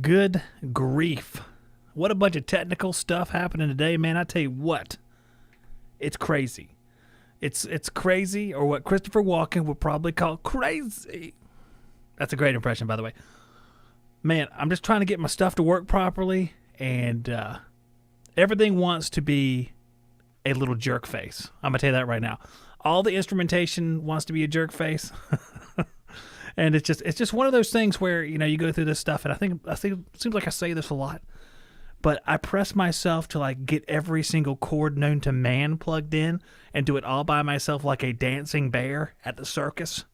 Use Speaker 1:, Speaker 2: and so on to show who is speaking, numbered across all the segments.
Speaker 1: Good grief. What a bunch of technical stuff happening today, man. I tell you what, it's crazy. It's crazy, or what Christopher Walken would probably call crazy. That's a great impression, by the way. Man, I'm just trying to get my stuff to work properly, and everything wants to be a little jerk face. I'm going to tell you that right now. All the instrumentation wants to be a jerk face. And it's just one of those things where, you know, you go through this stuff, and I think it seems like I say this a lot, but I press myself to like get every single chord known to man plugged in and do it all by myself like a dancing bear at the circus.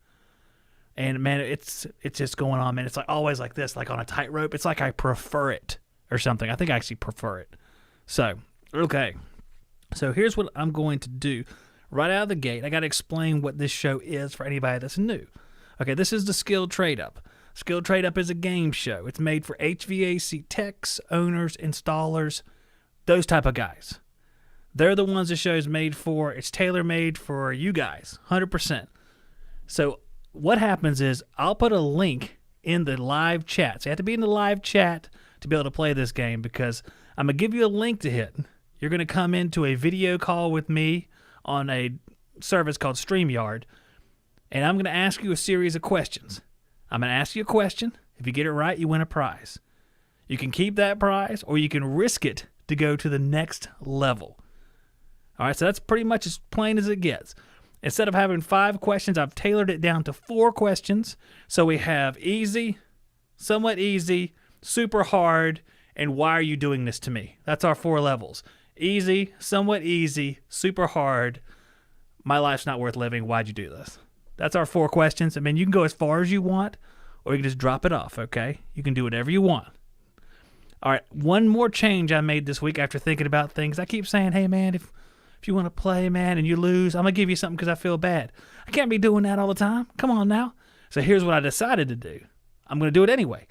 Speaker 1: And man, it's just going on, man. It's like always like this, like on a tightrope. It's like I prefer it or something. I think I actually prefer it. So, okay. So here's what I'm going to do. Right out of the gate, I got to explain what this show is for anybody that's new. Okay, this is the Skilled Trade Up. Skilled Trade Up is a game show. It's made for HVAC techs, owners, installers, those type of guys. They're the ones the show's made for. It's tailor-made for you guys, 100%. So what happens is I'll put a link in the live chat. So you have to be in the live chat to be able to play this game, because I'm going to give you a link to hit. You're going to come into a video call with me on a service called StreamYard, and I'm going to ask you a series of questions. I'm going to ask you a question. If you get it right, you win a prize. You can keep that prize, or you can risk it to go to the next level. All right, so that's pretty much as plain as it gets. Instead of having 5 questions, I've tailored it down to 4 questions. So we have easy, somewhat easy, super hard, and why are you doing this to me? That's our 4 levels. Easy, somewhat easy, super hard, my life's not worth living, why'd you do this? That's our 4 questions. I mean, you can go as far as you want, or you can just drop it off, okay? You can do whatever you want. All right, one more change I made this week after thinking about things. I keep saying, hey, man, if you want to play, man, and you lose, I'm going to give you something because I feel bad. I can't be doing that all the time. Come on now. So here's what I decided to do. I'm going to do it anyway.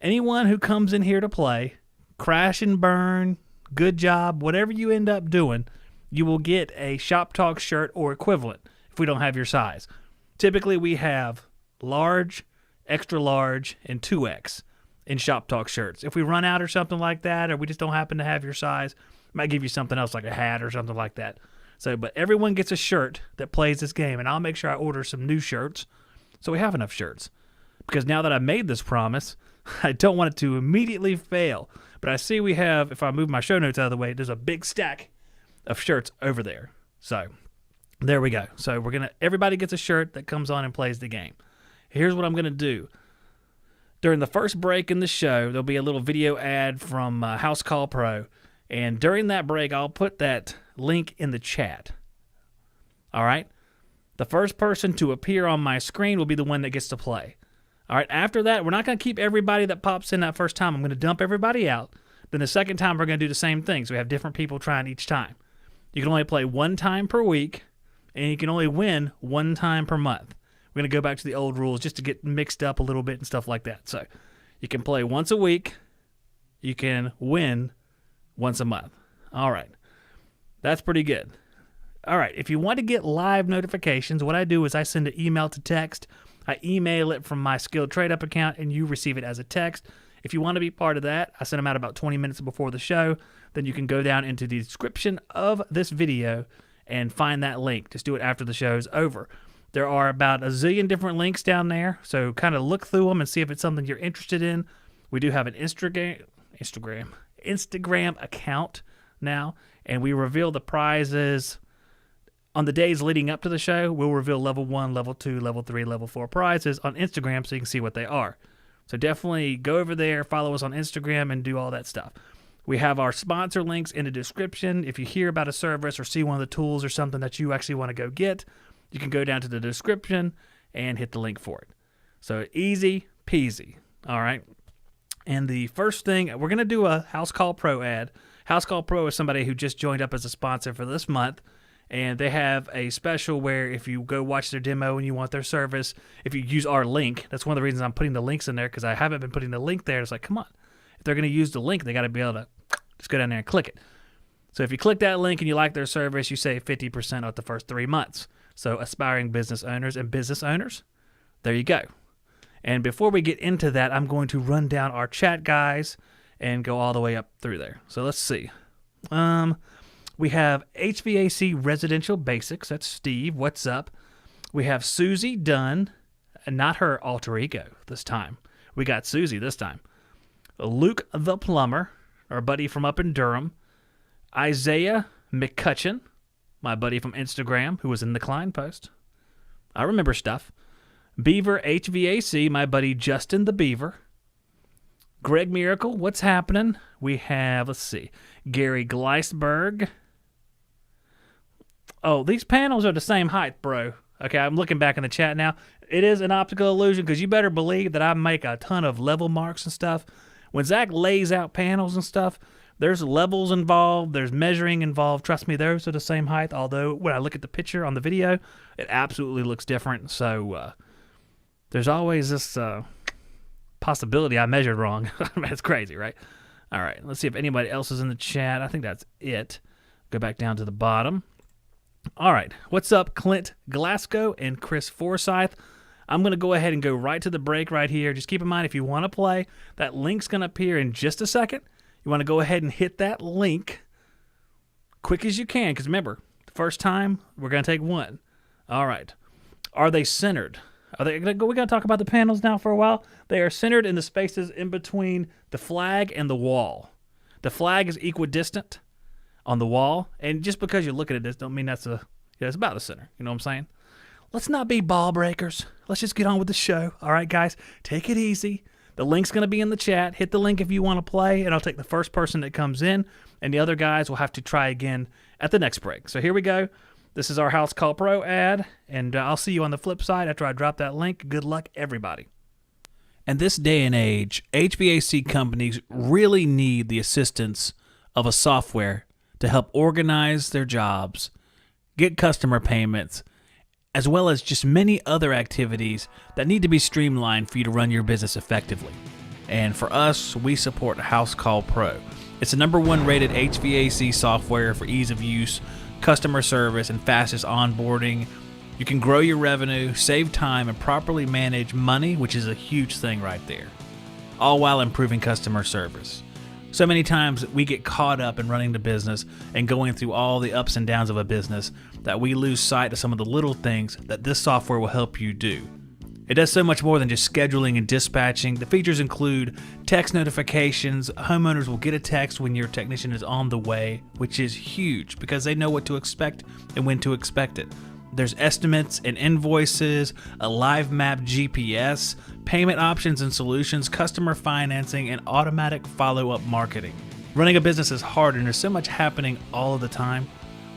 Speaker 1: Anyone who comes in here to play, crash and burn, good job, whatever you end up doing, you will get a Shop Talk shirt or equivalent if we don't have your size. Typically, we have large, extra large, and 2X in Shop Talk shirts. If we run out or something like that, or we just don't happen to have your size, I might give you something else like a hat or something like that. So, but everyone gets a shirt that plays this game, and I'll make sure I order some new shirts so we have enough shirts. Because now that I made this promise, I don't want it to immediately fail. But I see we have, if I move my show notes out of the way, there's a big stack of shirts over there. So there we go. So everybody gets a shirt that comes on and plays the game. Here's what I'm going to do. During the first break in the show, there'll be a little video ad from House Call Pro. And during that break, I'll put that link in the chat. All right? The first person to appear on my screen will be the one that gets to play. All right, after that, we're not going to keep everybody that pops in that first time. I'm going to dump everybody out. Then the second time, we're going to do the same thing. So we have different people trying each time. You can only play 1 time per week, and you can only win 1 time per month. We're going to go back to the old rules just to get mixed up a little bit and stuff like that. So you can play once a week. You can win once a month. All right. That's pretty good. All right. If you want to get live notifications, what I do is I send an email to text. I email it from my Skilled Trade Up account, and you receive it as a text. If you want to be part of that, I send them out about 20 minutes before the show. Then you can go down into the description of this video and find that link. Just do it after the show's over. There are about a zillion different links down there, so kind of look through them and see if it's something you're interested in. We do have an Instagram account now, and we reveal the prizes on the days leading up to the show. We'll reveal level 1, level 2, level 3, level 4 prizes on Instagram so you can see what they are. So definitely go over there, follow us on Instagram, and do all that stuff. We have our sponsor links in the description. If you hear about a service or see one of the tools or something that you actually want to go get, you can go down to the description and hit the link for it. So easy peasy. All right. And the first thing, we're going to do a House Call Pro ad. House Call Pro is somebody who just joined up as a sponsor for this month. And they have a special where if you go watch their demo and you want their service, if you use our link, that's one of the reasons I'm putting the links in there, because I haven't been putting the link there. It's like, come on. If they're going to use the link, they got to be able to just go down there and click it. So if you click that link and you like their service, you save 50% off the first 3 months. So aspiring business owners and business owners, there you go. And before we get into that, I'm going to run down our chat, guys, and go all the way up through there. So let's see. We have HVAC Residential Basics. That's Steve. What's up? We have Susie Dunn, and not her alter ego this time. We got Susie this time. Luke the Plumber, our buddy from up in Durham. Isaiah McCutcheon, my buddy from Instagram, who was in the Klein post. I remember stuff. Beaver HVAC, my buddy Justin the Beaver. Greg Miracle, what's happening? We have, let's see, Gary Gleisberg. Oh, these panels are the same height, bro. Okay, I'm looking back in the chat now. It is an optical illusion, because you better believe that I make a ton of level marks and stuff. When Zach lays out panels and stuff, there's levels involved, there's measuring involved. Trust me, those are the same height, although when I look at the picture on the video, it absolutely looks different. So there's always this possibility I measured wrong. It's crazy, right? All right, let's see if anybody else is in the chat. I think that's it. Go back down to the bottom. All right, what's up, Clint Glasgow and Chris Forsyth? I'm going to go ahead and go right to the break right here. Just keep in mind, if you want to play, that link's going to appear in just a second. You want to go ahead and hit that link quick as you can, because remember, the first time, we're going to take 1. All right. Are they centered? We're going to talk about the panels now for a while. They are centered in the spaces in between the flag and the wall. The flag is equidistant on the wall, and just because you're looking at this don't mean that's it's about the center. You know what I'm saying? Let's not be ball breakers. Let's just get on with the show. All right, guys, take it easy. The link's going to be in the chat. Hit the link if you want to play, and I'll take the first person that comes in, and the other guys will have to try again at the next break. So here we go. This is our House Call Pro ad, and I'll see you on the flip side after I drop that link. Good luck, everybody. In this day and age, HVAC companies really need the assistance of a software to help organize their jobs, get customer payments, as well as just many other activities that need to be streamlined for you to run your business effectively. And for us, we support House Call Pro. It's the #1 rated HVAC software for ease of use, customer service, and fastest onboarding. You can grow your revenue, save time, and properly manage money, which is a huge thing right there, all while improving customer service. So many times we get caught up in running the business and going through all the ups and downs of a business that we lose sight of some of the little things that this software will help you do. It does so much more than just scheduling and dispatching. The features include text notifications. Homeowners will get a text when your technician is on the way, which is huge because they know what to expect and when to expect it. There's estimates and invoices, a live map GPS, payment options and solutions, customer financing, and automatic follow-up marketing. Running a business is hard and there's so much happening all of the time.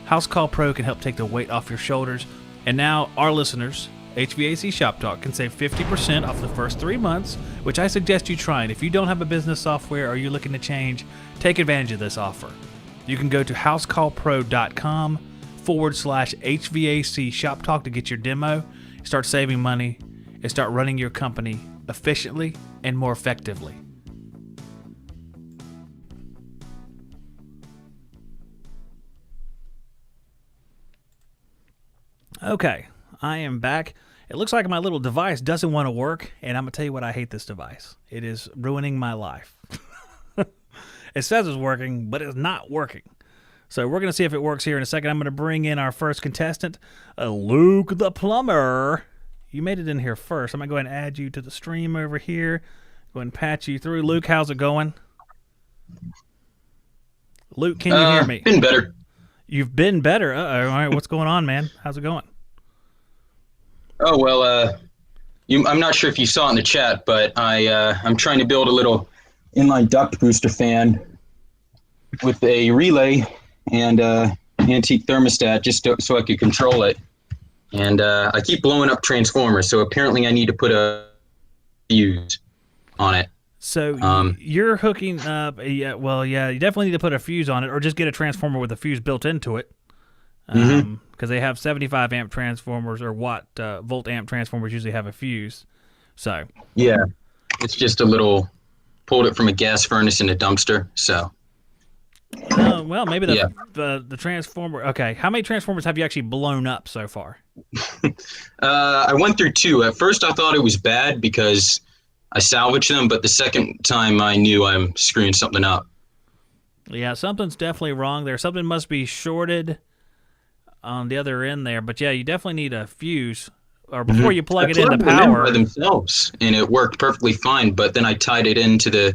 Speaker 1: House Call Pro can help take the weight off your shoulders. And now our listeners, HVAC Shop Talk, can save 50% off the first 3 months, which I suggest you try. And if you don't have a business software or you're looking to change, take advantage of this offer. You can go to housecallpro.com/HVAC Shop Talk to get your demo, start saving money, and start running your company efficiently and more effectively. Okay, I am back. It looks like my little device doesn't want to work, and I'm going to tell you what, I hate this device. It is ruining my life. It says it's working, but it's not working. So we're going to see if it works here in a second. I'm going to bring in our first contestant, Luke the Plumber. You made it in here first. I'm going to go ahead and add you to the stream over here. Go ahead and patch you through. Luke, how's it going? Luke, can you hear me?
Speaker 2: Been better.
Speaker 1: You've been better. Uh-oh. All right, what's going on, man? How's it going?
Speaker 2: Oh, well, I'm not sure if you saw it in the chat, but I'm trying to build a little inline duct booster fan with a relay and antique thermostat just so I could control it. And I keep blowing up transformers, so apparently I need to put a fuse on it.
Speaker 1: So you're hooking up, you definitely need to put a fuse on it, or just get a transformer with a fuse built into it. Because they have 75 amp transformers, or volt amp transformers usually have a fuse. So
Speaker 2: yeah, it's just a little, pulled it from a gas furnace in a dumpster. So
Speaker 1: well, maybe the transformer. Okay, how many transformers have you actually blown up so far?
Speaker 2: I went through 2. At first I thought it was bad because I salvaged them, but the second time I knew I'm screwing something up.
Speaker 1: Yeah, something's definitely wrong there. Something must be shorted on the other end there. But yeah, you definitely need a fuse, or before you plug it into power.
Speaker 2: By themselves, and it worked perfectly fine. But then I tied it into the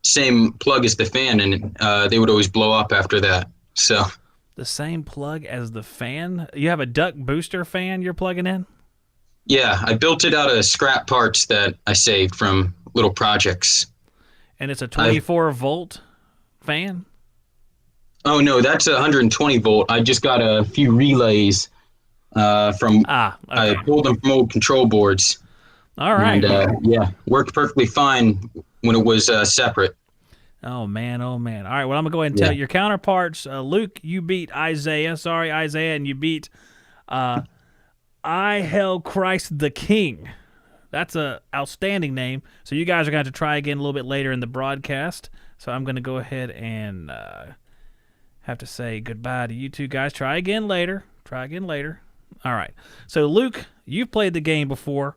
Speaker 2: same plug as the fan, and they would always blow up after that. So
Speaker 1: the same plug as the fan? You have a duct booster fan you're plugging in?
Speaker 2: Yeah, I built it out of scrap parts that I saved from little projects.
Speaker 1: And it's a 24-volt fan?
Speaker 2: Oh, no, that's 120 volt. I just got a few relays from, I pulled them from old control boards.
Speaker 1: All right.
Speaker 2: And, worked perfectly fine when it was separate.
Speaker 1: Oh, man. All right, well, I'm going to go ahead and tell you your counterparts. Luke, you beat Isaiah, and you beat I Hail Christ the King. That's a outstanding name. So you guys are going to have to try again a little bit later in the broadcast. So I'm going to go ahead and have to say goodbye to you two guys. Try again later. All right. So, Luke, you've played the game before.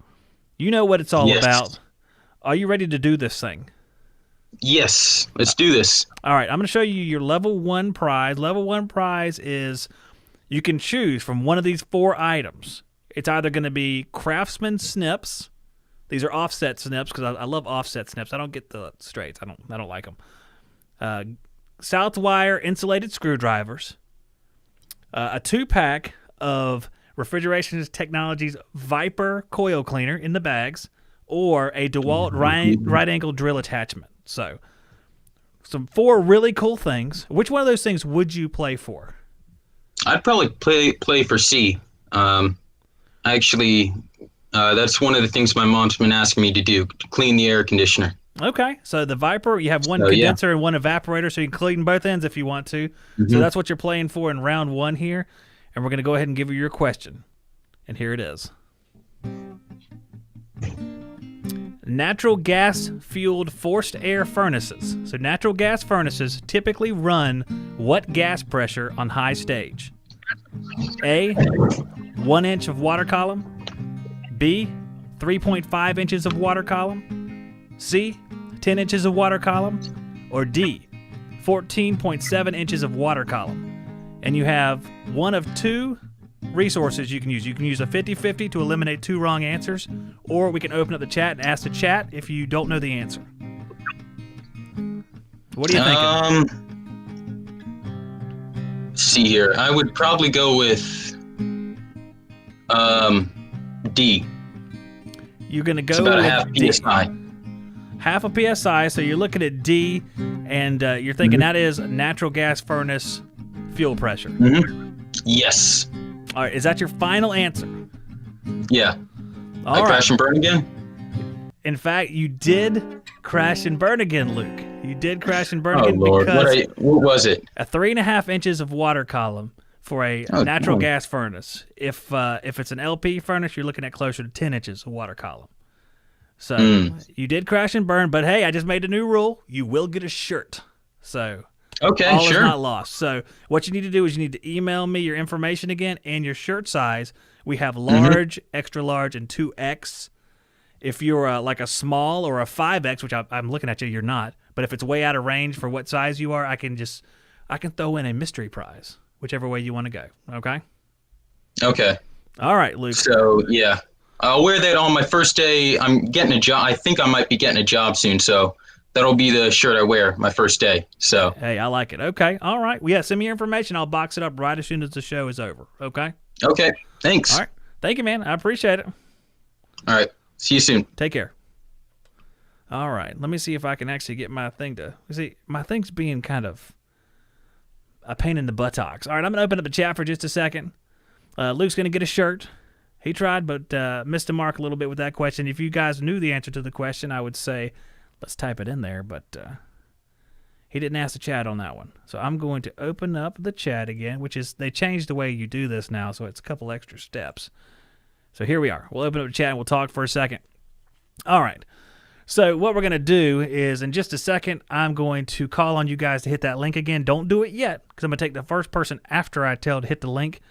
Speaker 1: You know what it's all about. Are you ready to do this thing?
Speaker 2: Yes. Let's do this.
Speaker 1: All right. I'm going to show you your level 1 prize. Level 1 prize is you can choose from one of these 4 items. It's either going to be Craftsman snips. These are offset snips because I love offset snips. I don't get the straights. I don't like them. Southwire insulated screwdrivers. A 2-pack of Refrigeration Technologies Viper coil cleaner in the bags, or a DeWalt right angle drill attachment. So, some 4 really cool things. Which one of those things would you play for?
Speaker 2: I'd probably play for C. Actually, that's one of the things my mom's been asking me to do, to clean the air conditioner.
Speaker 1: Okay, so the Viper, you have one
Speaker 2: So, yeah.
Speaker 1: condenser and one evaporator, so you can clean both ends if you want to. So that's what you're playing for in round 1 here, and we're going to go ahead and give you your question. And here it is. Natural gas-fueled forced air furnaces. So natural gas furnaces typically run what gas pressure on high stage? A, 1 inch of water column. B, 3.5 inches of water column. C, 10 inches of water column. Or D, 14.7 inches of water column. And you have one of 2 resources you can use. You can use a 50-50 to eliminate 2 wrong answers, or we can open up the chat and ask the chat if you don't know the answer. What are you thinking?
Speaker 2: Let's see here. I would probably go with D.
Speaker 1: You're going to go
Speaker 2: It's about a
Speaker 1: with
Speaker 2: half
Speaker 1: D.
Speaker 2: PSI.
Speaker 1: Half a PSI, so you're looking at D, and you're thinking that is natural gas furnace fuel pressure.
Speaker 2: Yes.
Speaker 1: All right, is that your final answer?
Speaker 2: Yeah.
Speaker 1: All
Speaker 2: I
Speaker 1: right.
Speaker 2: crash and burn again?
Speaker 1: In fact, you did crash and burn again, Luke. You did crash and burn
Speaker 2: Oh,
Speaker 1: again
Speaker 2: Lord.
Speaker 1: because
Speaker 2: What was it?
Speaker 1: a 3.5 inches of water column for a natural
Speaker 2: God.
Speaker 1: gas furnace. If it's an LP furnace, you're looking at closer to 10 inches of water column. So you did crash and burn, but hey, I just made a new rule. You will get a shirt. So
Speaker 2: Okay,
Speaker 1: all is
Speaker 2: sure.
Speaker 1: not lost. So what you need to do is you need to email me your information again and your shirt size. We have large, extra large, and 2X. If you're like a small or a 5X, which I'm looking at you, you're not. But if it's way out of range for what size you are, I can throw in a mystery prize, whichever way you want to go. Okay?
Speaker 2: Okay.
Speaker 1: All right, Luke.
Speaker 2: So, yeah. I'll wear that on my first day. I'm getting a job. I think I might be getting a job soon, so that'll be the shirt I wear my first day. So,
Speaker 1: Hey, I like it. Okay. All right. Well, yeah, send me your information. I'll box it up right as soon as the show is over. Okay?
Speaker 2: okay. Thanks.
Speaker 1: All right. Thank you, man. I appreciate it.
Speaker 2: All right. See you soon.
Speaker 1: Take care. All right. Let me see if I can actually get my thing to... See, my thing's being kind of a pain in the buttocks. All right, I'm going to open up the chat for just a second. Luke's going to get a shirt. He tried, but missed the mark a little bit with that question. If you guys knew the answer to the question, I would say, let's type it in there, but he didn't ask the chat on that one. So I'm going to open up the chat again, which is, they changed the way you do this now, so it's a couple extra steps. So here we are. We'll open up the chat and we'll talk for a second. All right. So what we're going to do is, in just a second, I'm going to call on you guys to hit that link again. Don't do it yet, because I'm going to take the first person after I tell to hit the link.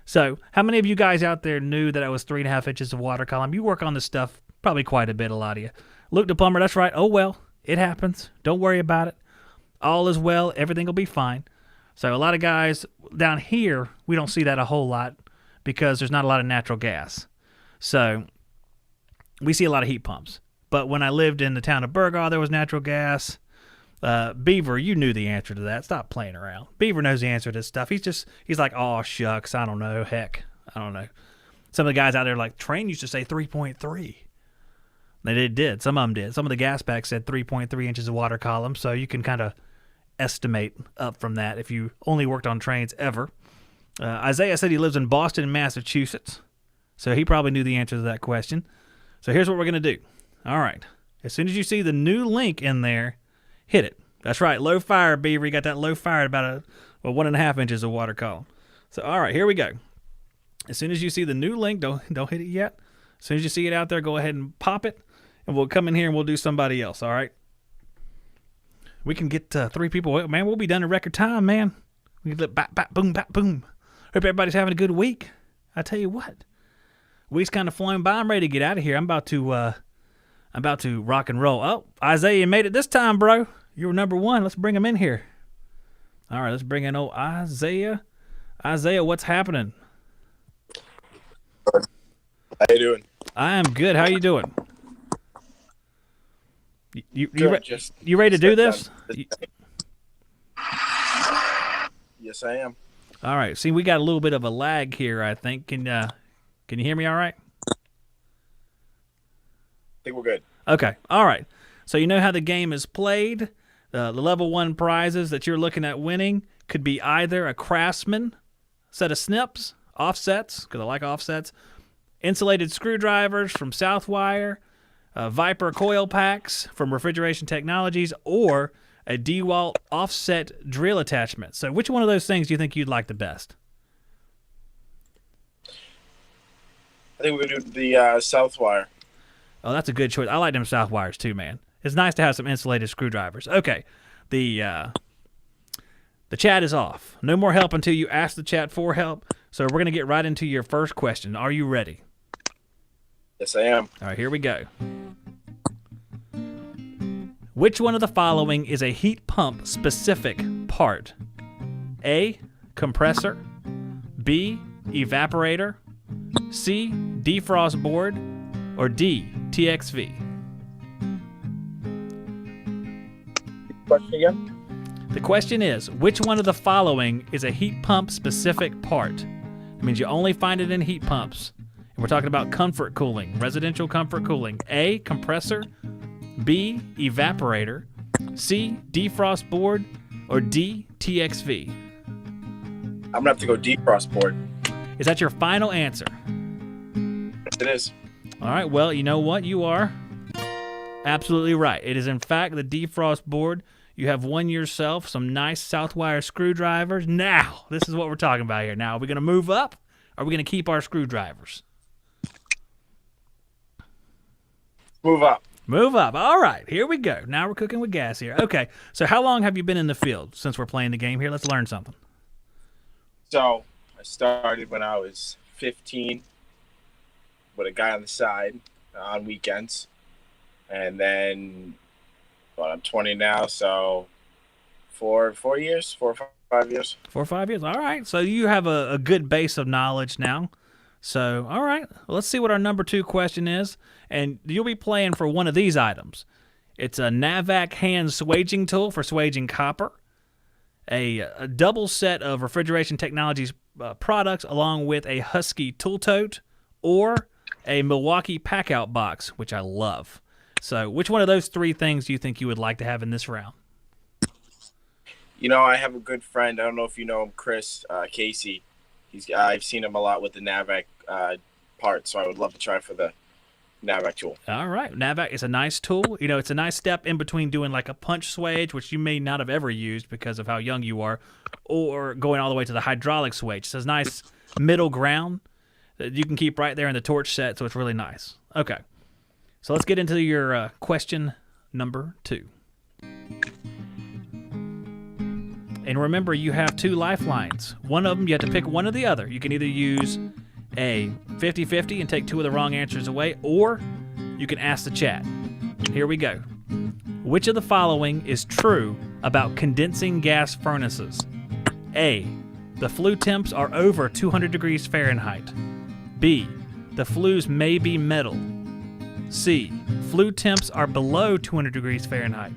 Speaker 1: So how many of you guys out there knew that it was 3.5 inches of water column? You work on this stuff probably quite a bit, a lot of you. Luke the plumber, that's right. Oh, well, it happens. Don't worry about it. All is well. Everything will be fine. So a lot of guys down here, we don't see that a whole lot because there's not a lot of natural gas. So we see a lot of heat pumps. But when I lived in the town of Burgaw, there was natural gas. Beaver, you knew the answer to that. Stop playing around. Beaver knows the answer to this stuff. He's like, oh, shucks, I don't know. Heck, I don't know. Some of the guys out there like, Train used to say 3.3. They did. Some of them did. Some of the gas packs said 3.3 inches of water column, so you can kind of estimate up from that if you only worked on trains ever. Isaiah said he lives in Boston, Massachusetts, so he probably knew the answer to that question. So here's what we're going to do. All right. As soon as you see the new link in there, hit it. That's right. Low fire, Beaver. You got that low fire at about 1.5 inches of water column. So, all right, here we go. As soon as you see the new link, don't hit it yet. As soon as you see it out there, go ahead and pop it, and we'll come in here and we'll do somebody else, all right? We can get 3 people. Man, we'll be done in record time, man. We can let bap, bap, boom, bap, boom. Hope everybody's having a good week. I tell you what. Week's kind of flying by. I'm ready to get out of here. I'm about to rock and roll. Oh, Isaiah, you made it this time, bro. You were number 1. Let's bring him in here. All right, let's bring in old Isaiah. Isaiah, what's happening?
Speaker 3: How you doing?
Speaker 1: I am good. How you doing? You
Speaker 3: Just
Speaker 1: ready to do this?
Speaker 3: Yes, I am.
Speaker 1: All right. See, we got a little bit of a lag here, I think. Can you hear me all right?
Speaker 3: I think we're good.
Speaker 1: Okay. All right. So you know how the game is played. The level 1 prizes that you're looking at winning could be either a Craftsman, set of snips, offsets, because I like offsets, insulated screwdrivers from Southwire, Viper coil packs from Refrigeration Technologies, or a DeWalt offset drill attachment. So which one of those things do you think you'd like the best?
Speaker 3: I think we do the Southwire.
Speaker 1: Oh, that's a good choice. I like them Southwires too, man. It's nice to have some insulated screwdrivers. Okay, the chat is off. No more help until you ask the chat for help. So we're going to get right into your first question. Are you ready?
Speaker 3: Yes, I am.
Speaker 1: All right, here we go. Which one of the following is a heat pump specific part? A, compressor, B, evaporator, C, defrost board, or D, TXV?
Speaker 3: Question again?
Speaker 1: The question is, which one of the following is a heat pump specific part? It means you only find it in heat pumps. And we're talking about comfort cooling, residential comfort cooling. A, compressor, B, evaporator, C, defrost board, or D, TXV?
Speaker 3: I'm going to have to go defrost board.
Speaker 1: Is that your final answer?
Speaker 3: Yes, it is.
Speaker 1: All right, well, you know what? You are absolutely right. It is, in fact, the defrost board. You have won yourself some nice Southwire screwdrivers. Now, this is what we're talking about here. Now, are we going to move up, or are we going to keep our screwdrivers?
Speaker 3: Move up.
Speaker 1: Move up. All right, here we go. Now we're cooking with gas here. Okay, so how long have you been in the field since we're playing the game here? Let's learn something.
Speaker 3: So I started when I was 15 with a guy on the side on weekends. And then, well, I'm 20 now, so 4 years, 4 or 5 years.
Speaker 1: 4 or 5 years. All right, so you have a good base of knowledge now. So, all right, well, let's see what our number 2 question is. And you'll be playing for one of these items. It's a Navac hand swaging tool for swaging copper, a double set of Refrigeration Technologies products along with a Husky tool tote, or a Milwaukee pack-out box, which I love. So which one of those 3 things do you think you would like to have in this round?
Speaker 3: You know, I have a good friend. I don't know if you know him, Chris Casey. I've seen him a lot with the Navac parts, so I would love to try for the Navac tool.
Speaker 1: All right. Navac is a nice tool. You know, it's a nice step in between doing like a punch swage, which you may not have ever used because of how young you are, or going all the way to the hydraulic swage. It's a nice middle ground that you can keep right there in the torch set, so it's really nice. Okay. So let's get into your question number 2. And remember, you have 2 lifelines. One of them, you have to pick one or the other. You can either use a 50-50 and take 2 of the wrong answers away, or you can ask the chat. Here we go. Which of the following is true about condensing gas furnaces? A, the flue temps are over 200 degrees Fahrenheit. B, the flues may be metal. C, flue temps are below 200 degrees Fahrenheit.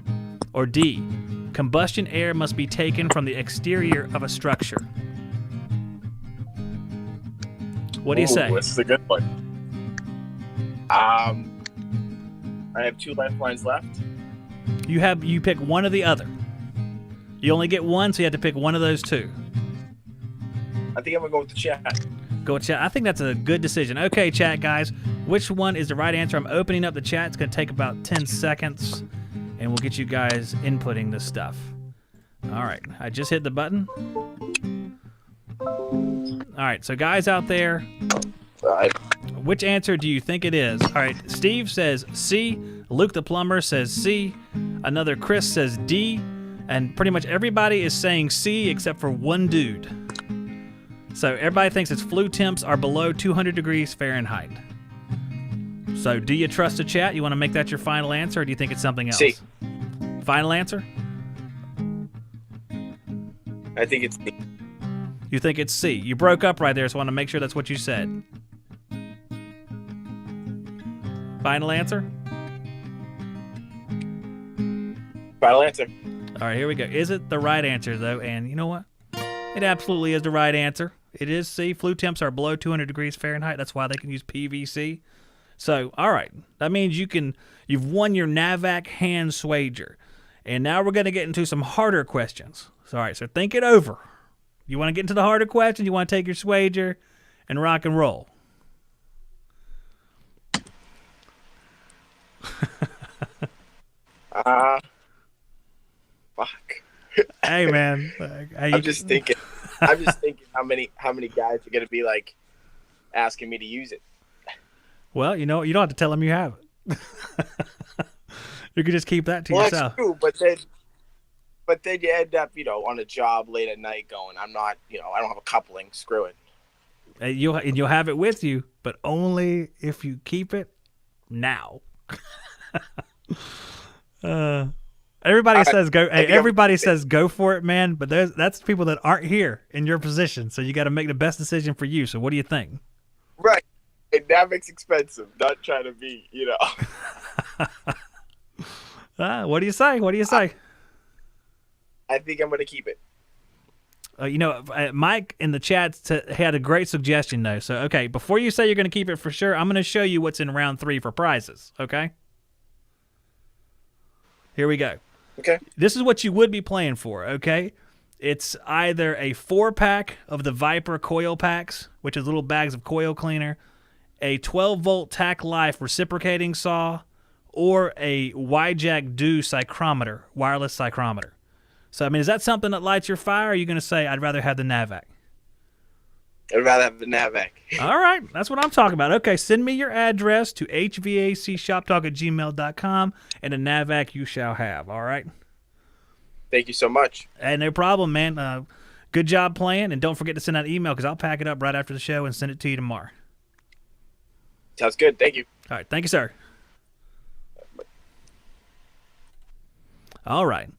Speaker 1: Or D, combustion air must be taken from the exterior of a structure. What do you say?
Speaker 3: This is a good one. I have 2 lifelines left.
Speaker 1: You pick one or the other. You only get one, so you have to pick one of those 2.
Speaker 3: I think I'm going to go with the chat.
Speaker 1: Go with chat. I think that's a good decision. Okay, chat guys, which one is the right answer? I'm opening up the chat. It's going to take about 10 seconds, and we'll get you guys inputting this stuff. All right, I just hit the button. All right, so guys out there, which answer do you think it is? All right, Steve says C. Luke the plumber says C. Another Chris says D. And pretty much everybody is saying C except for one dude. So everybody thinks its flue temps are below 200 degrees Fahrenheit. So do you trust the chat? You want to make that your final answer, or do you think it's something else?
Speaker 3: C.
Speaker 1: Final answer?
Speaker 3: I think it's C.
Speaker 1: You think it's C. You broke up right there, so I want to make sure that's what you said. Final answer?
Speaker 3: Final answer.
Speaker 1: All right, here we go. Is it the right answer, though? And you know what? It absolutely is the right answer. It is C. Flue temps are below 200 degrees Fahrenheit. That's why they can use PVC. So, all right. That means you've won your Navac hand swager. And now we're going to get into some harder questions. So, all right, so think it over. You want to get into the harder questions? You want to take your swager and rock and roll?
Speaker 3: Fuck.
Speaker 1: Hey, man.
Speaker 3: I'm just thinking how many guys are gonna be like asking me to use it.
Speaker 1: Well, you don't have to tell them you have it. You can just keep that to yourself.
Speaker 3: That's true, but then you end up, on a job late at night going, I'm not, I don't have a coupling. Screw it.
Speaker 1: And you'll have it with you, but only if you keep it now. Everybody says go. Hey, everybody says go for it, man. But that's people that aren't here in your position. So you got to make the best decision for you. So what do you think?
Speaker 3: Right. And Navic's expensive. Not trying to be,
Speaker 1: What do you say? What do you say?
Speaker 3: I think I'm going to keep it.
Speaker 1: Mike in the chat had a great suggestion, though. So, okay, before you say you're going to keep it for sure, I'm going to show you what's in round 3 for prizes, okay? Here we go.
Speaker 3: Okay.
Speaker 1: This is what you would be playing for, okay? It's either a 4-pack of the Viper coil packs, which is little bags of coil cleaner, a 12-volt Tac Life reciprocating saw, or a YJack Do psychrometer, wireless psychrometer. So, is that something that lights your fire, or are you going to say, I'd rather have the NAVAC?
Speaker 3: I'd rather have the NAVAC.
Speaker 1: All right. That's what I'm talking about. Okay, send me your address to hvacshoptalk@gmail.com, and a NAVAC you shall have. All right?
Speaker 3: Thank you so much.
Speaker 1: Hey, no problem, man. Good job playing, and don't forget to send that email because I'll pack it up right after the show and send it to you tomorrow.
Speaker 3: Sounds good. Thank you.
Speaker 1: All right. Thank you, sir. All right.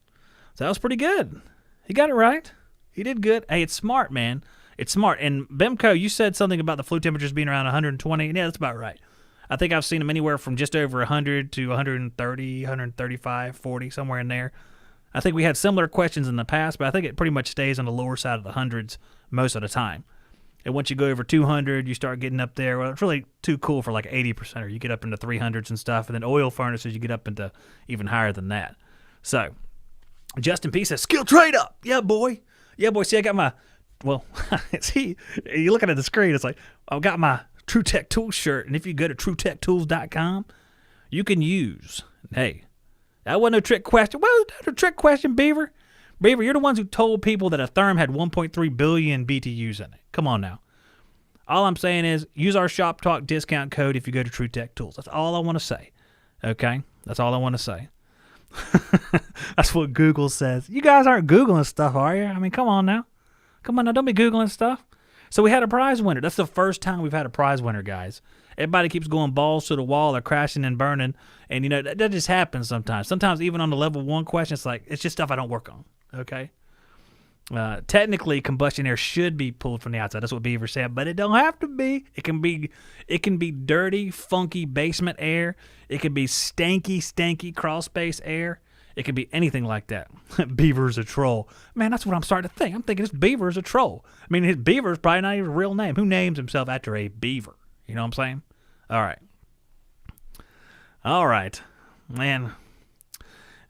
Speaker 1: So that was pretty good. He got it right. He did good. Hey, it's smart, man. It's smart. And Bemco, you said something about the flue temperatures being around 120. Yeah, that's about right. I think I've seen them anywhere from just over 100 to 130, 135, 40, somewhere in there. I think we had similar questions in the past, but I think it pretty much stays on the lower side of the hundreds most of the time. And once you go over 200, you start getting up there. Well, it's really too cool for like 80%, or you get up into 300s and stuff. And then oil furnaces, you get up into even higher than that. So Justin P says, skill trade up. Yeah, boy. Yeah, boy. See, I got my, see, you're looking at the screen. It's like, I've got my True Tech Tools shirt. And if you go to truetechtools.com, you can use, hey, that wasn't a trick question. Well, that's a trick question, Beaver. Beaver, you're the ones who told people that a therm had 1.3 billion BTUs in it. Come on now. All I'm saying is use our Shop Talk discount code if you go to True Tech Tools. That's all I want to say. Okay? That's all I want to say. That's what Google says. You guys aren't Googling stuff, are you? Come on now. Come on now. Don't be Googling stuff. So we had a prize winner. That's the first time we've had a prize winner, guys. Everybody keeps going balls to the wall. They're crashing and burning. And, that just happens sometimes. Sometimes even on the level 1 question, it's just stuff I don't work on. Okay? Technically, combustion air should be pulled from the outside. That's what Beaver said, but it don't have to be. It can be dirty, funky basement air. It can be stanky crawl space air. It can be anything like that. Beaver's a troll. Man, that's what I'm starting to think. I'm thinking this Beaver's a troll. His Beaver's probably not even a real name. Who names himself after a beaver? You know what I'm saying? All right. Man.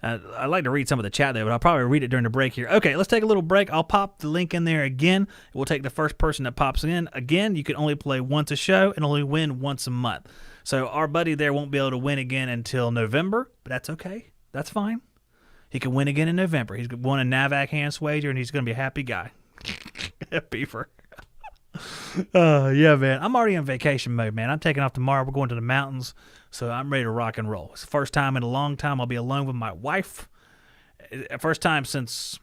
Speaker 1: I'd like to read some of the chat there, but I'll probably read it during the break here. Okay, let's take a little break. I'll pop the link in there again. We'll take the first person that pops in. Again, you can only play once a show and only win once a month. So our buddy there won't be able to win again until November, but that's okay. That's fine. He can win again in November. He's won a NAVAC hand wager, and he's going to be a happy guy. Beaver. Yeah, man. I'm already in vacation mode, man. I'm taking off tomorrow. We're going to the mountains, so I'm ready to rock and roll. It's the first time in a long time I'll be alone with my wife. First time since,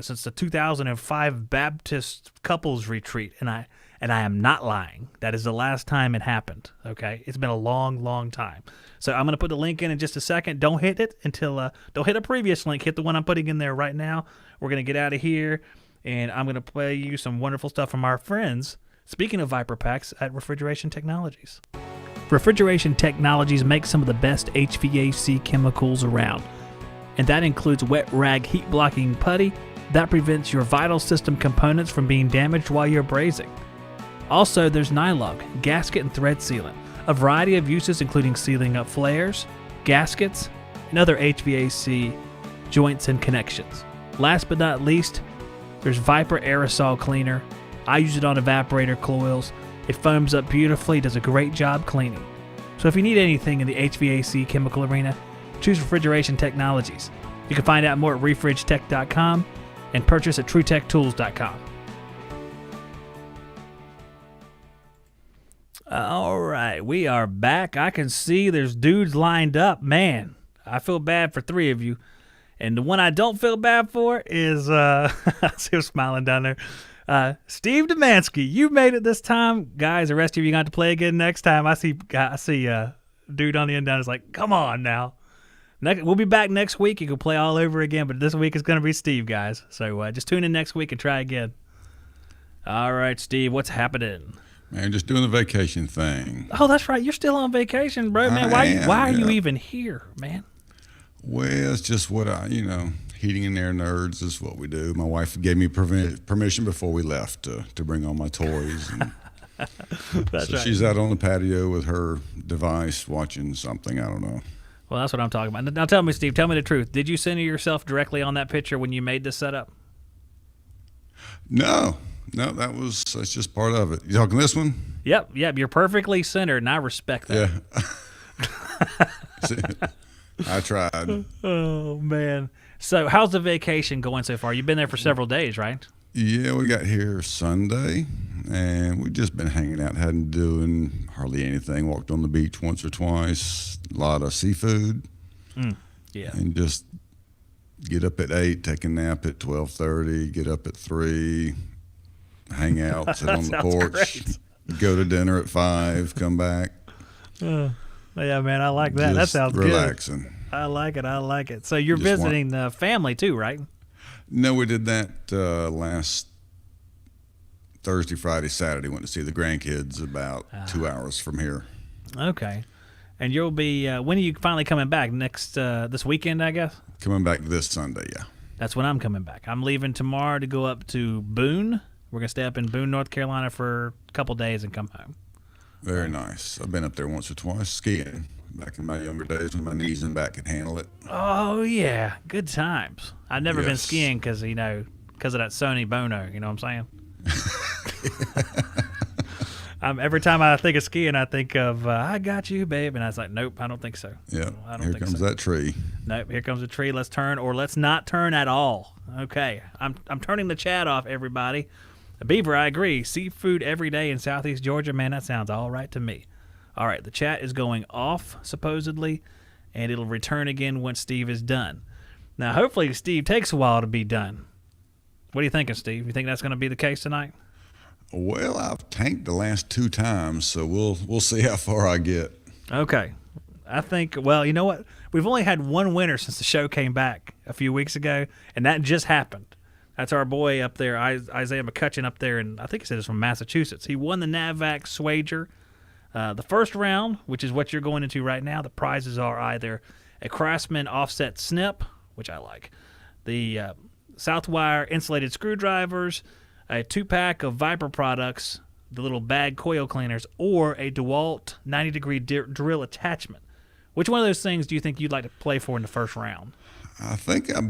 Speaker 1: since the 2005 Baptist couples retreat, and I am not lying. That is the last time it happened, okay? It's been a long, long time. So I'm going to put the link in just a second. Don't hit it until, don't hit a previous link. Hit the one I'm putting in there right now. We're going to get out of here. And I'm going to play you some wonderful stuff from our friends, speaking of Viper Packs, at Refrigeration Technologies. Refrigeration Technologies makes some of the best HVAC chemicals around. And that includes wet rag heat blocking putty that prevents your vital system components from being damaged while you're brazing. Also, there's Nylog, gasket and thread sealant, a variety of uses including sealing up flares, gaskets, and other HVAC joints and connections. Last but not least, There's Viper aerosol cleaner. I use it on evaporator coils. It foams up beautifully, does a great job cleaning. So if you need anything in the HVAC chemical arena, choose Refrigeration Technologies. You can find out more at refrigetech.com and purchase at truetechtools.com. All right, we are back. I can see there's dudes lined up. Man, I feel bad for 3 of you. And the one I don't feel bad for is, I see him smiling down there. Steve Demansky, you made it this time. Guys, the rest of you got to play again next time. I see dude on the end down is like, come on now. We'll be back next week. You can play all over again, but this week is going to be Steve, guys. So just tune in next week and try again. All right, Steve, what's happening?
Speaker 4: Man, just doing the vacation thing.
Speaker 1: Oh, that's right. You're still on vacation, bro, man. Why are you even here, man?
Speaker 4: Well, it's just what heating and air nerds is what we do. My wife gave me permission before we left to bring all my toys. And
Speaker 1: that's right.
Speaker 4: She's out on the patio with her device watching something. I don't know.
Speaker 1: Well, that's what I'm talking about. Now tell me, Steve, tell me the truth. Did you center yourself directly on that picture when you made this setup?
Speaker 4: No, that's just part of it. You talking this one?
Speaker 1: Yep. You're perfectly centered, and I respect that.
Speaker 4: Yeah. I tried.
Speaker 1: Oh, man. So how's the vacation going so far? You've been there for several days, right?
Speaker 4: Yeah, we got here Sunday, and we've just been hanging out, hadn't doing hardly anything. Walked on the beach once or twice, a lot of seafood.
Speaker 1: Yeah.
Speaker 4: And just get up at 8, take a nap at 12:30, get up at 3, hang out, sit on the porch,
Speaker 1: great.
Speaker 4: Go to dinner at 5, come back.
Speaker 1: Yeah, man, I like that. That sounds
Speaker 4: relaxing.
Speaker 1: Good. I like it. So you're visiting the family too, right?
Speaker 4: No, we did that last Thursday, Friday, Saturday. Went to see the grandkids about 2 hours from here.
Speaker 1: Okay. And you'll be, when are you finally coming back? This weekend, I guess?
Speaker 4: Coming back this Sunday, yeah.
Speaker 1: That's when I'm coming back. I'm leaving tomorrow to go up to Boone. We're going to stay up in Boone, North Carolina for a couple days and come home.
Speaker 4: Very nice. I've been up there once or twice skiing back in my younger days when my knees and back could handle it.
Speaker 1: Oh, yeah. Good times. I've never been skiing because of that Sony Bono. You know what I'm saying? Every time I think of skiing, I think of, I got you, babe. And I was like, nope, I don't think so.
Speaker 4: Yeah,
Speaker 1: I don't
Speaker 4: here
Speaker 1: think
Speaker 4: comes
Speaker 1: so.
Speaker 4: that tree.
Speaker 1: Nope, here comes a tree. Let's turn, or let's not turn at all. Okay, I'm turning the chat off, everybody. Beaver, I agree. Seafood every day in Southeast Georgia, man, that sounds all right to me. All right, the chat is going off, supposedly, and it'll return again once Steve is done. Now, hopefully Steve takes a while to be done. What are you thinking, Steve? You think that's going to be the case tonight?
Speaker 4: Well, I've tanked the last 2 times, so we'll see how far I get.
Speaker 1: Okay. I think, well, you know what? We've only had one winner since the show came back a few weeks ago, and that just happened. That's our boy up there, Isaiah McCutcheon up there, and I think he said it's from Massachusetts. He won the NAVAC Swager. The first round, which is what you're going into right now, the prizes are either a Craftsman offset snip, which I like, the Southwire insulated screwdrivers, a 2-pack of Viper products, the little bag coil cleaners, or a DeWalt 90-degree drill attachment. Which one of those things do you think you'd like to play for in the first round?
Speaker 4: I think I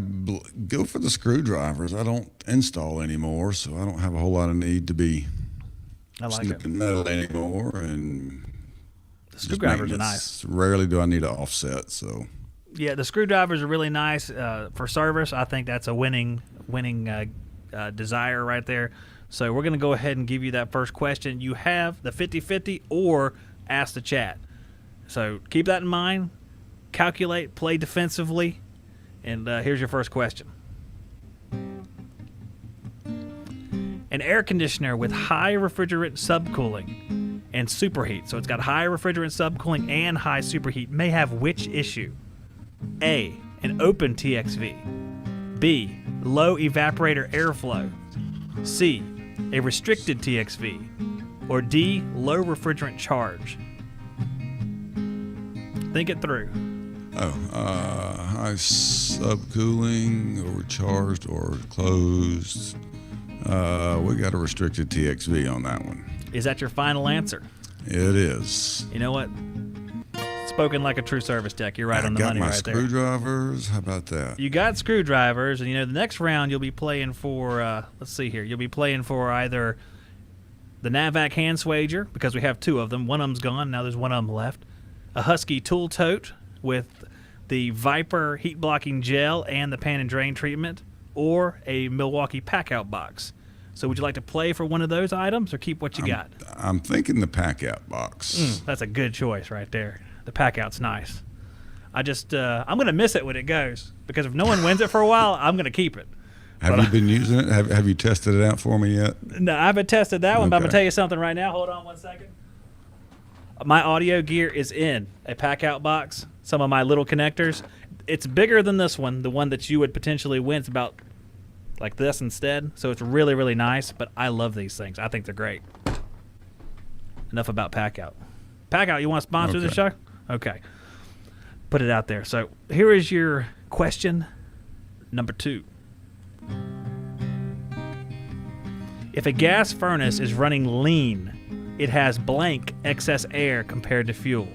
Speaker 4: go for the screwdrivers. I don't install anymore, so I don't have a whole lot of need to be snipping metal anymore. And
Speaker 1: the screwdrivers are nice.
Speaker 4: Rarely do I need an offset. So
Speaker 1: yeah, the screwdrivers are really nice for service. I think that's a winning desire right there. So we're going to go ahead and give you that first question. You have the 50-50 or ask the chat. So keep that in mind. Calculate, play defensively. And here's your first question. An air conditioner with high refrigerant subcooling and superheat. So it's got high refrigerant subcooling and high superheat may have which issue? A, an open TXV. B, low evaporator airflow. C, a restricted TXV. Or D, low refrigerant charge. Think it through.
Speaker 4: High subcooling, overcharged or closed. We got a restricted TXV on that one.
Speaker 1: Is that your final answer?
Speaker 4: It is.
Speaker 1: You know what? It's spoken like a true service tech. You're right on the money right there.
Speaker 4: I got my screwdrivers. How about that?
Speaker 1: You got screwdrivers, and the next round you'll be playing for. Let's see here. You'll be playing for either the Navac hand swager, because we have 2 of them. One of them's gone. Now there's one of them left. A Husky tool tote with the Viper heat blocking gel and the pan and drain treatment, or a Milwaukee pack-out box. So would you like to play for one of those items or keep what you got?
Speaker 4: I'm thinking the pack-out box.
Speaker 1: That's a good choice right there. The pack-out's nice. I'm going to miss it when it goes, because if no one wins it for a while, I'm going to keep it.
Speaker 4: Have you been using it? Have you tested it out for me yet?
Speaker 1: No, I haven't tested that one, but I'm going to tell you something right now. Hold on 1 second. My audio gear is in a pack-out box. Some of my little connectors. It's bigger than this one, the one that you would potentially win. It's about like this instead. So it's really, really nice, but I love these things. I think they're great. Enough about pack-out. Pack-out, you want to sponsor the show? Okay. Put it out there. So here is your question number 2. If a gas furnace is running lean, it has blank excess air compared to fuel.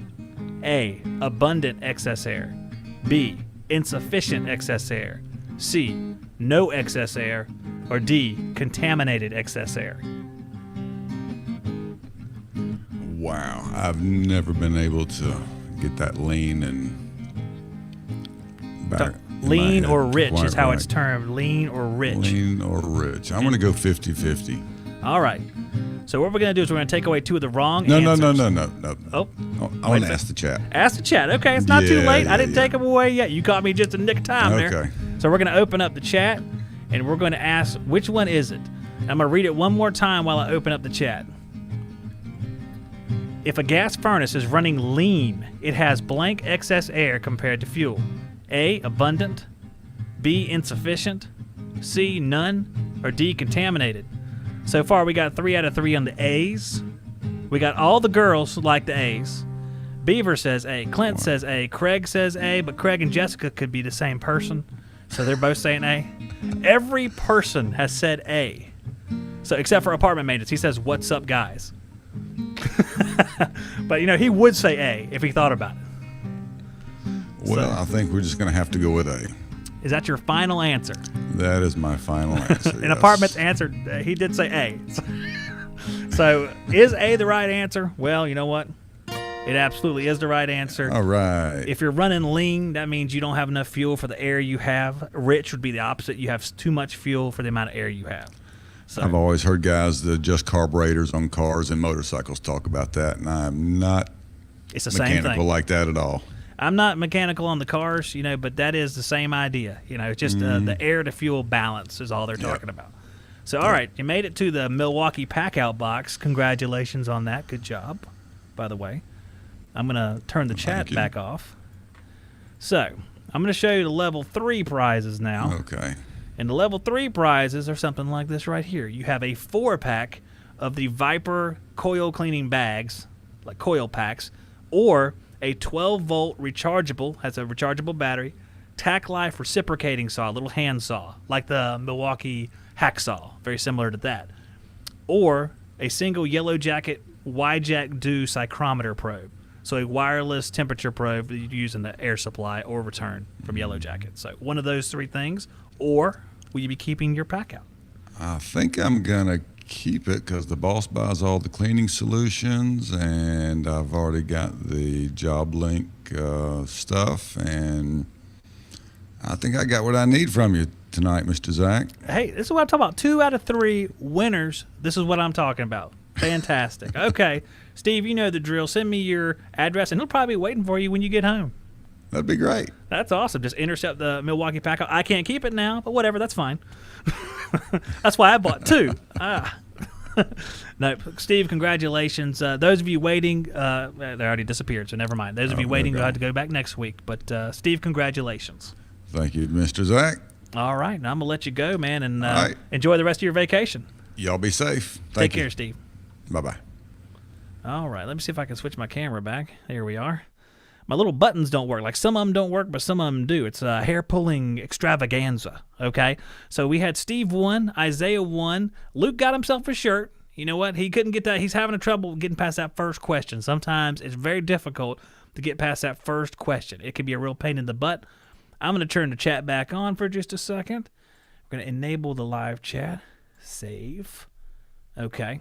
Speaker 1: A, abundant excess air. B, insufficient excess air. C, no excess air. Or D, contaminated excess air.
Speaker 4: Wow, I've never been able to get that lean and back.
Speaker 1: Lean or rich is how it's termed. Lean or rich.
Speaker 4: Lean or rich. I'm going to go 50-50.
Speaker 1: All right. So what we're going to do is we're going to take away 2 of the wrong
Speaker 4: No.
Speaker 1: answers.
Speaker 4: No.
Speaker 1: Oh.
Speaker 4: I want to ask the chat.
Speaker 1: Ask the chat. Okay, it's not too late.
Speaker 4: Yeah,
Speaker 1: I didn't take them away yet. You caught me just in nick of time there.
Speaker 4: Okay.
Speaker 1: So we're going to open up the chat, and we're going to ask, which one is it? I'm going to read it one more time while I open up the chat. If a gas furnace is running lean, it has blank excess air compared to fuel. A, abundant. B, insufficient. C, none. Or D, contaminated. So far, we got 3 out of 3 on the A's. We got all the girls like the A's. Beaver says A. Clint says A. Craig says A, but Craig and Jessica could be the same person. So they're both saying A. Every person has said A. So except for apartment maintenance. He says, "What's up, guys?" But, he would say A if he thought about it.
Speaker 4: Well, I think we're just going to have to go with A.
Speaker 1: Is that your final answer?
Speaker 4: That is my final answer.
Speaker 1: And
Speaker 4: yes.
Speaker 1: apartment's answered, he did say A. So is A the right answer? Well, you know what? It absolutely is the right answer.
Speaker 4: All right.
Speaker 1: If you're running lean, that means you don't have enough fuel for the air you have. Rich would be the opposite. You have too much fuel for the amount of air you have. So,
Speaker 4: I've always heard guys that adjust carburetors on cars and motorcycles talk about that, and I'm not
Speaker 1: it's the same thing.
Speaker 4: mechanical like that at all.
Speaker 1: I'm not mechanical on the cars, but that is the same idea. It's just the air to fuel balance is all they're talking about. So, all right, you made it to the Milwaukee pack-out box. Congratulations on that. Good job, by the way. I'm going to turn the chat back off. So, I'm going to show you the level 3 prizes now.
Speaker 4: Okay.
Speaker 1: And the level 3 prizes are something like this right here. You have a 4-pack of the Viper coil cleaning bags, like coil packs, or a 12-volt rechargeable, has a rechargeable battery, tack life reciprocating saw, a little hand saw, like the Milwaukee hacksaw, very similar to that. Or a single Yellow Jacket Y-Jack Do psychrometer probe. So a wireless temperature probe that you use in the air supply or return from Yellow Jacket. So one of those 3 things, or will you be keeping your pack out?
Speaker 4: I think I'm going to keep it because the boss buys all the cleaning solutions, and I've already got the job link stuff, and I think I got what I need from you tonight, Mr. Zach.
Speaker 1: Hey, this is what I'm talking about. 2 out of 3 winners. This is what I'm talking about. Fantastic. Okay, Steve, you know the drill. Send me your address, and he'll probably be waiting for you when you get home.
Speaker 4: That'd be great.
Speaker 1: That's awesome. Just intercept the Milwaukee pack. I can't keep it now, but whatever. That's fine. That's why I bought 2. No, Steve, congratulations. Those of you waiting, they already disappeared, so never mind. Those of you waiting, you'll have to go back next week. But, Steve, congratulations.
Speaker 4: Thank you, Mr. Zach.
Speaker 1: All right. Now I'm going to let you go, man, and enjoy the rest of your vacation.
Speaker 4: Y'all be safe.
Speaker 1: Take care, Steve.
Speaker 4: Bye-bye.
Speaker 1: All right. Let me see if I can switch my camera back. There we are. My little buttons don't work. Like some of them don't work, but some of them do. It's a hair-pulling extravaganza, okay? So we had Steve won, Isaiah won. Luke got himself a shirt. You know what? He couldn't get that. He's having trouble getting past that first question. Sometimes it's very difficult to get past that first question. It can be a real pain in the butt. I'm going to turn the chat back on for just a second. We're going to enable the live chat. Save. Okay.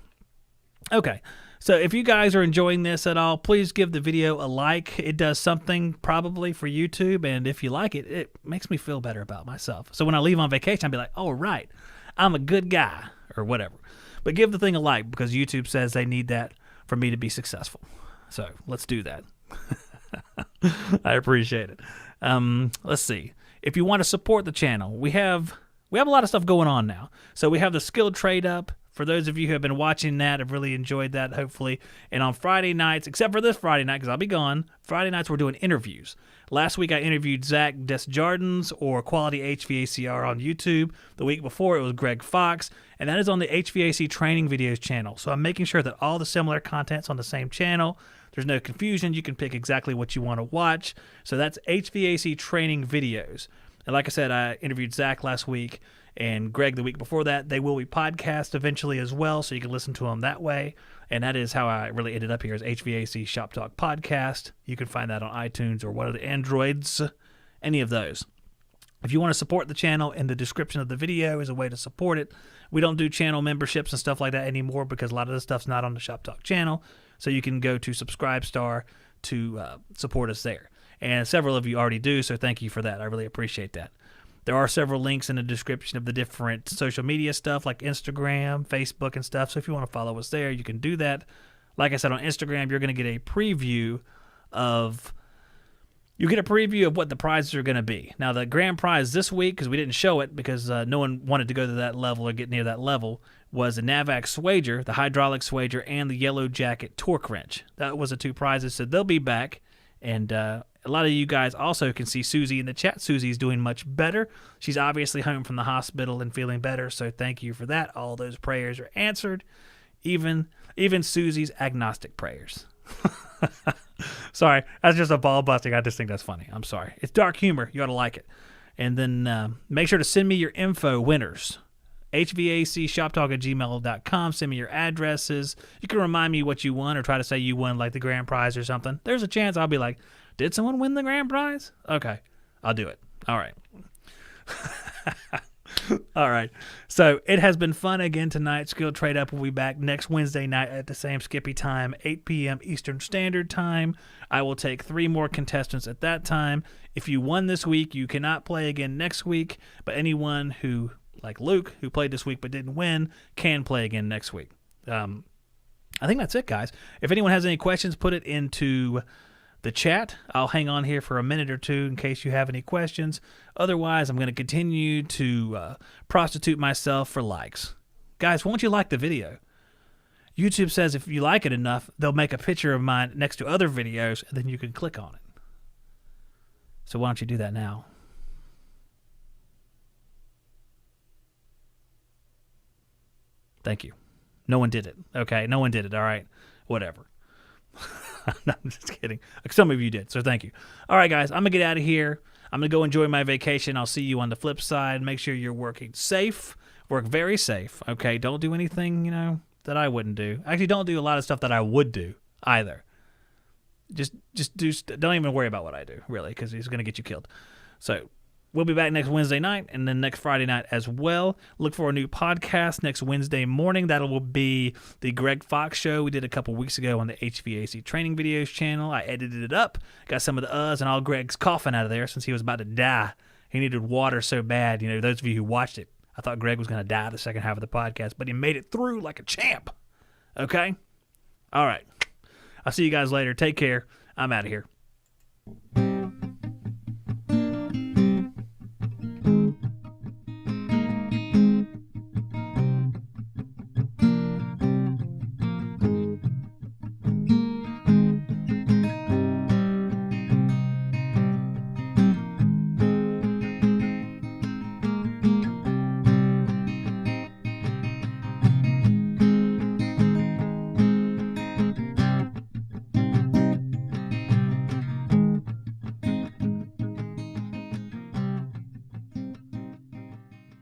Speaker 1: So if you guys are enjoying this at all, please give the video a like. It does something probably for YouTube, and if you like it, it makes me feel better about myself. So when I leave on vacation, I'll be like, all right, I'm a good guy, or whatever. But give the thing a like, because YouTube says they need that for me to be successful. So let's do that. I appreciate it. Let's see. If you want to support the channel, we have a lot of stuff going on now. So we have the skill trade up. For those of you who have been watching that, have really enjoyed that, hopefully. And on Friday nights, except for this Friday night, because I'll be gone, Friday nights we're doing interviews. Last week I interviewed Zach Desjardins, or Quality HVACR on YouTube. The week before it was Greg Fox, and that is on the HVAC Training Videos channel. So I'm making sure that all the similar content's on the same channel. There's no confusion. You can pick exactly what you want to watch. So that's HVAC Training Videos. And like I said, I interviewed Zach last week and Greg the week before that. They will be podcast eventually as well, so you can listen to them that way. And that is how I really ended up here, as HVAC Shop Talk Podcast. You can find that on iTunes or one of the Androids, any of those. If you want to support the channel, in the description of the video is a way to support it. We don't do channel memberships and stuff like that anymore because a lot of the stuff's not on the Shop Talk channel. So you can go to Subscribestar to support us there. And several of you already do, so thank you for that. I really appreciate that. There are several links in the description of the different social media stuff like Instagram, Facebook, and stuff. So if you want to follow us there, you can do that. Like I said, on Instagram, you're going to get a preview of what the prizes are going to be. Now, the grand prize this week, because we didn't show it because no one wanted to go to that level or get near that level, was the Navac Swager, the hydraulic Swager, and the Yellow Jacket torque wrench. That was the two prizes, so they'll be back. And a lot of you guys also can see Susie in the chat. Susie's doing much better. She's obviously home from the hospital and feeling better, so thank you for that. All those prayers are answered, even Susie's agnostic prayers. Sorry, that's just a ball busting. I just think that's funny. I'm sorry. It's dark humor. You ought to like it. And then make sure to send me your info, winners. HVACshoptalk@gmail.com. Send me your addresses. You can remind me what you won or try to say you won like the grand prize or something. There's a chance I'll be like, did someone win the grand prize? Okay, I'll do it. All right. All right. So it has been fun again tonight. Skill Trade Up will be back next Wednesday night at the same Skippy time, 8 p.m. Eastern Standard Time. I will take 3 more contestants at that time. If you won this week, you cannot play again next week, but anyone who, like Luke, who played this week but didn't win, can play again next week. I think that's it, guys. If anyone has any questions, put it into the chat. I'll hang on here for a minute or two in case you have any questions. Otherwise, I'm going to continue to prostitute myself for likes. Guys, won't you like the video? YouTube says if you like it enough, they'll make a picture of mine next to other videos, and then you can click on it. So why don't you do that now? Thank you. No one did it. Okay, no one did it. All right, whatever. No, I'm just kidding. Some of you did, so thank you. All right, guys, I'm going to get out of here. I'm going to go enjoy my vacation. I'll see you on the flip side. Make sure you're working safe. Work very safe, okay? Don't do anything, that I wouldn't do. Actually, don't do a lot of stuff that I would do either. Just don't even worry about what I do, really, because it's going to get you killed. So we'll be back next Wednesday night and then next Friday night as well. Look for a new podcast next Wednesday morning. That will be the Greg Fox show we did a couple weeks ago on the HVAC Training Videos channel. I edited it up, got some of the uhs and all Greg's coughing out of there since he was about to die. He needed water so bad. Those of you who watched it, I thought Greg was going to die the second half of the podcast, but he made it through like a champ. Okay? All right. I'll see you guys later. Take care. I'm out of here.